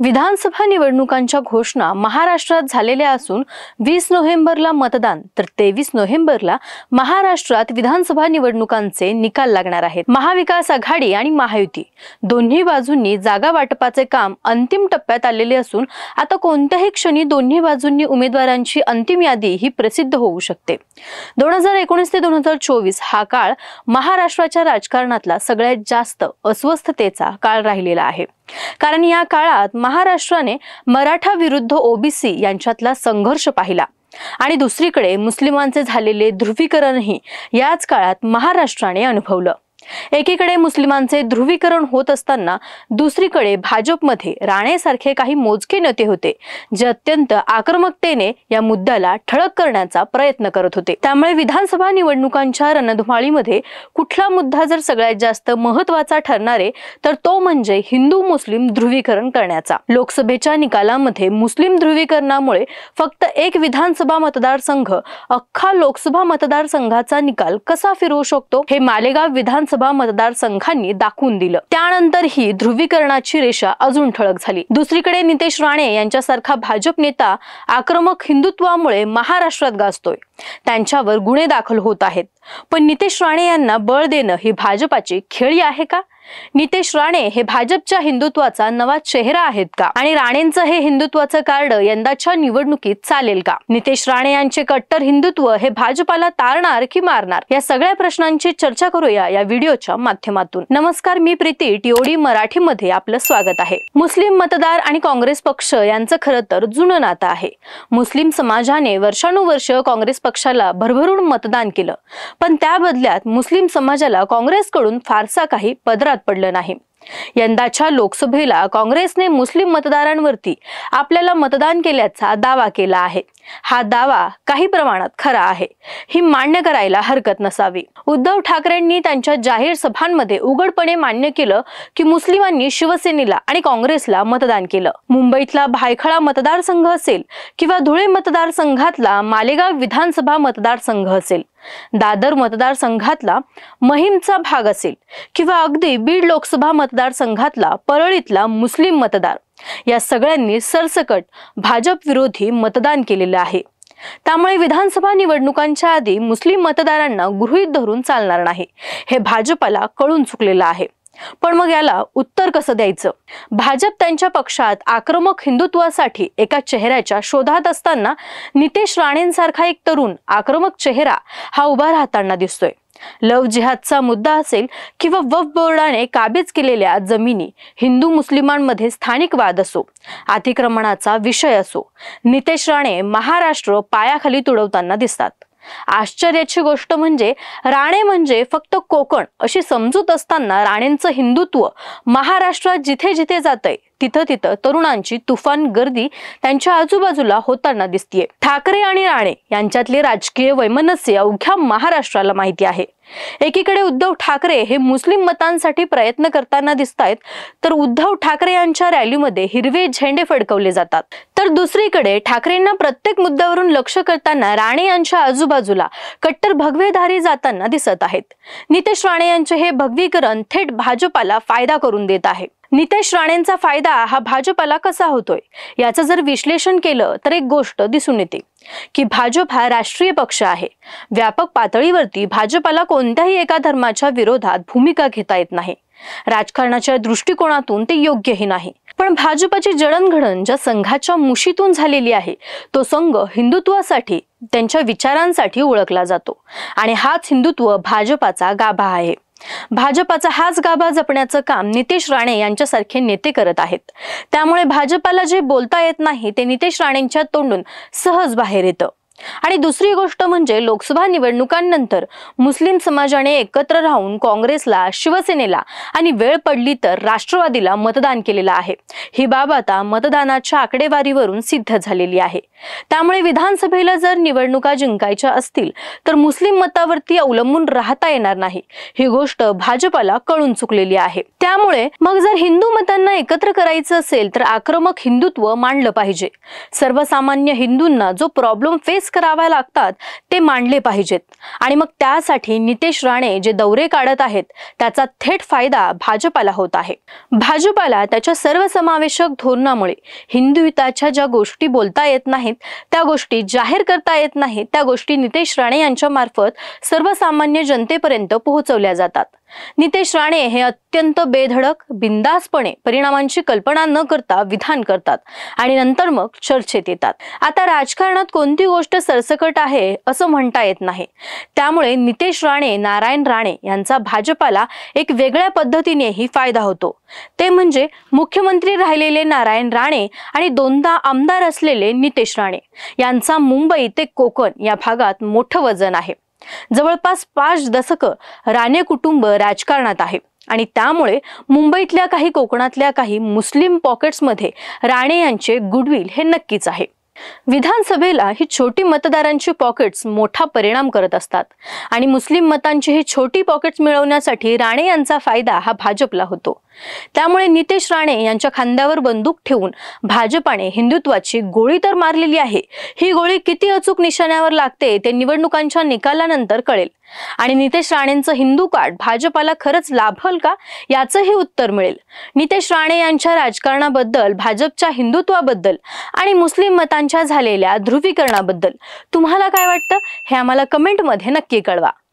विधानसभा निवडणुकांच्या घोषणा महाराष्ट्रात झालेल्या असून 20 नोव्हेंबरला मतदान तर 23 नोव्हेंबरला महाराष्ट्रात विधानसभा निवडणुकांचे निकाल लागणार आहेत। महाविकास आघाडी आणि महायुती दोन्ही बाजूंनी जागा वाटपाचे काम अंतिम टप्प्यात आलेले असून आता कोणत्याही क्षणी दोन्ही बाजूंनी उमेदवारांची अंतिम यादी ही प्रसिद्ध होऊ शकते। 2019 ते 2024 हा काळ महाराष्ट्राच्या राजकारणातला सगळ्यात जास्त अस्वस्थतेचा काळ राहिलेला आहे। कारण या काळात महाराष्ट्राने मराठा विरुद्ध ओबीसी यांच्यातला संघर्ष पाहिला आणि दुसरीकडे मुस्लिमांचे झालेले ध्रुवीकरणही याच काळात महाराष्ट्राने अनुभवलं। एकीकडे मुस्लिमांचे ध्रुवीकरण होत असताना दुसरीकडे भाजपमध्ये राणेसारखे काही मोजके नेते होते जे अत्यंत आक्रमकतेने या मुद्द्याला ठळक करण्याचा प्रयत्न करत होते। त्यामुळे विधानसभा निवडणुकांच्या रणधुमाळीमध्ये कुठला मुद्दा जर सगळ्यात जास्त महत्त्वाचा ठरणारे तर तो म्हणजे हिंदू मुस्लिम ध्रुवीकरण करण्याचा। लोकसभेच्या निकालामध्ये मुस्लिम ध्रुवीकरणामुळे फक्त एक विधानसभा मतदारसंघ अख्खा लोकसभा मतदारसंघाचा निकाल कसा फिरवू शकतो हे मालेगाव विधानसभा मतदारसंघांनी दाखवून दिलं। त्यानंतर ही ध्रुवीकरणाची रेषा अजून ठळक झाली। दुसरीकडे नितेश राणे यांच्यासारखा भाजप नेता आक्रमक हिंदुत्वामुळे महाराष्ट्रात गाजतोय, त्यांच्यावर गुन्हे दाखल होत आहेत। पण नितेश राणे यांना बळ देणं ही भाजपाची खेळी आहे का? नितेश राणे हे भाजपच्या हिंदुत्वाचा नवा चेहरा आहेत का? आणि राणेंचं हे हिंदुत्वाचं कार्ड यंदाच्या निवडणुकीत चालेल का? नितेश राणे यांचे कट्टर हिंदुत्व हे भाजपाला तारणार की मारणार या सगळ्या प्रश्नांची चर्चा करूया या व्हिडिओच्या माध्यमातून। नमस्कार, मी प्रीती, टीओडी मराठी मध्ये आपलं स्वागत आहे। मुस्लिम मतदार आणि काँग्रेस पक्ष यांचं खरं तर जुनं नातं आहे। मुस्लिम समाजाने वर्षानुवर्ष काँग्रेस पक्षाला भरभरून मतदान केलं, पण त्या बदल्यात मुस्लिम समाजाला काँग्रेसकडून फारसा काही पदरात पडलं नाही। यंदाच्या लोकसभेला काँग्रेसने मुस्लिम मतदारांवरती आपल्याला मतदान केल्याचा दावा केला आहे। हा दावा काही प्रमाणात खरा आहे, ही मान्य करायला हरकत नसावी। उद्धव ठाकरेंनी त्यांच्या जाहीर सभांमध्ये उघडपणे मान्य केलं की मुस्लिमांनी शिवसेनेला आणि काँग्रेसला मतदान केलं। मुंबईतला भायखळा मतदारसंघ असेल किंवा धुळे मतदारसंघातला मालेगाव विधानसभा मतदारसंघ असेल, दादर मतदारसंघातला महिमचा भाग असेल किंवा अगदी बीड लोकसभा मतदारसंघातला परळीतला मुस्लिम मतदार, या सगळ्यांनी सरसकट भाजप विरोधी मतदान केलेलं आहे। त्यामुळे विधानसभा निवडणुकांच्या आधी मुस्लिम मतदारांना गृहीत धरून चालणार नाही, हे भाजपला कळून चुकलेलं आहे। पण मग याला उत्तर कसं द्यायचं? भाजप त्यांच्या पक्षात आक्रमक हिंदुत्वासाठी एका चेहऱ्याच्या शोधात असताना नितेश राणेंसारखा एक तरुण आक्रमक चेहरा हा उभा राहताना दिसतोय। लव्ह जिहादचा मुद्दा असेल किंवा वक्फ बोर्डाने काबीज केलेल्या जमिनी, हिंदू मुस्लिमांमध्ये स्थानिक वाद असो, अतिक्रमणाचा विषय असो, नितेश राणे महाराष्ट्र पायाखाली तुडवताना दिसतात। आश्चर्याची गोष्ट म्हणजे राणे म्हणजे फक्त कोकण अशी समजूत असताना राणेंचं हिंदुत्व महाराष्ट्रात जिथे जिथे जातंय तिथं तिथं तरुणांची तुफान गर्दी त्यांच्या आजूबाजूला होताना दिसतीये। ठाकरे आणि राणे यांच्यातले राजकीय वैमनस्य अवघ्या महाराष्ट्राला माहिती आहे। एकीकडे उद्धव ठाकरे हे मुस्लिम मतांसाठी प्रयत्न करताना दिसतायत, तर उद्धव ठाकरे यांच्या रॅलीमध्ये हिरवे झेंडे फडकवले जातात, तर दुसरीकडे ठाकरेंना प्रत्येक मुद्द्यावरून लक्ष करताना राणे यांच्या आजूबाजूला कट्टर भगवेधारी जाताना दिसत आहेत। नितेश राणे यांचे हे भगवीकरण थेट भाजपाला फायदा करून देत आहे। नितेश राणेंचा फायदा हा भाजपाला कसा होतोय याचं जर विश्लेषण केलं तर एक गोष्ट दिसून येते की भाजप हा राष्ट्रीय पक्ष आहे। व्यापक पातळीवरती भाजपाला कोणत्याही एका धर्माच्या विरोधात भूमिका घेता येत नाही, राजकारणाच्या दृष्टिकोनातून ते योग्यही नाही। पण भाजपाची जडणघडण ज्या संघाच्या मुशीतून झालेली आहे तो संघ हिंदुत्वासाठी, त्यांच्या विचारांसाठी ओळखला जातो आणि हाच हिंदुत्व भाजपाचा गाभा आहे। भाजपाचा हाच गाभा जपण्याचं काम नितेश राणे यांच्यासारखे नेते करत आहेत। त्यामुळे भाजपाला जे बोलता येत नाही ते नितेश राणेंच्या तोंडून सहज बाहेर येतं। आणि दुसरी गोष्ट म्हणजे लोकसभा निवडणुकांनंतर मुस्लिम समाजाने एकत्र राहून काँग्रेसला, शिवसेनेला आणि वेळ पडली तर राष्ट्रवादीला मतदान केलेलं आहे। ही बाब आता मतदानाच्या आकडेवारीवरून सिद्ध झालेली आहे। त्यामुळे विधानसभेला जर निवडणुका जिंकायच्या असतील तर मुस्लिम मतावरती अवलंबून राहता येणार नाही, ही गोष्ट भाजपाला कळून चुकलेली आहे। त्यामुळे मग जर हिंदू मतांना एकत्र करायचं असेल तर आक्रमक हिंदुत्व मांडलं पाहिजे। सर्वसामान्य हिंदूंना जो प्रॉब्लेम फेस कराव्या लागतात ते मांडले पाहिजेत आणि मग त्यासाठी नितेश राणे जे दौरे काढत आहेत त्याचा थेट फायदा भाजपाला होत आहे। भाजपाला त्याच्या सर्वसमावेशक धोरणामुळे हिंदुत्वाच्या ज्या गोष्टी बोलता येत नाहीत, त्या गोष्टी जाहीर करता येत नाहीत, त्या गोष्टी नितेश राणे यांच्या मार्फत सर्वसामान्य जनतेपर्यंत पोहोचवल्या जातात। नितेश राणे हे अत्यंत बेधडक बिनधास्तपणे परिणामांची कल्पना न करता विधान करतात आणि नंतर मग चर्चेत येतात। आता राजकारणात कोणती गोष्ट सरसकट आहे असं म्हणता येत नाही, त्यामुळे नितेश राणे नारायण राणे यांचा भाजपाला एक वेगळ्या पद्धतीनेही फायदा होतो। ते म्हणजे मुख्यमंत्री राहिलेले नारायण राणे आणि दोनदा आमदार असलेले नितेश राणे यांचा मुंबई ते कोकण या भागात मोठं वजन आहे। जवळपास 5 दशकं राणे कुटुंब राजकारणात आहे आणि त्यामुळे मुंबईतल्या काही कोकणातल्या काही मुस्लिम पॉकेट्समध्ये राणे यांचे गुडविल हे नक्कीच आहे। विधानसभेला ही छोटी मतदारांची पॉकेट्स मोठा परिणाम करत असतात आणि मुस्लिम मतांची ही छोटी पॉकेट्स मिळवण्यासाठी राणे यांचा फायदा हा भाजपला होतो। त्यामुळे नितेश राणे यांच्या खांद्यावर बंदूक ठेवून भाजपाने हिंदुत्वाची गोळी तर मारलेली आहे, ही गोळी किती अचूक निशाण्यावर लागते ते निवडणुकांच्या निकालानंतर कळेल आणि नितेश राणेंचं हिंदू कार्ड भाजपाला खरंच लाभल का याचंही उत्तर मिळेल। नितेश राणे यांच्या राजकारणाबद्दल, भाजपच्या हिंदुत्वाबद्दल आणि मुस्लिम मतांच्या झालेल्या ध्रुवीकरणाबद्दल तुम्हाला काय वाटतं हे आम्हाला कमेंटमध्ये नक्की कळवा।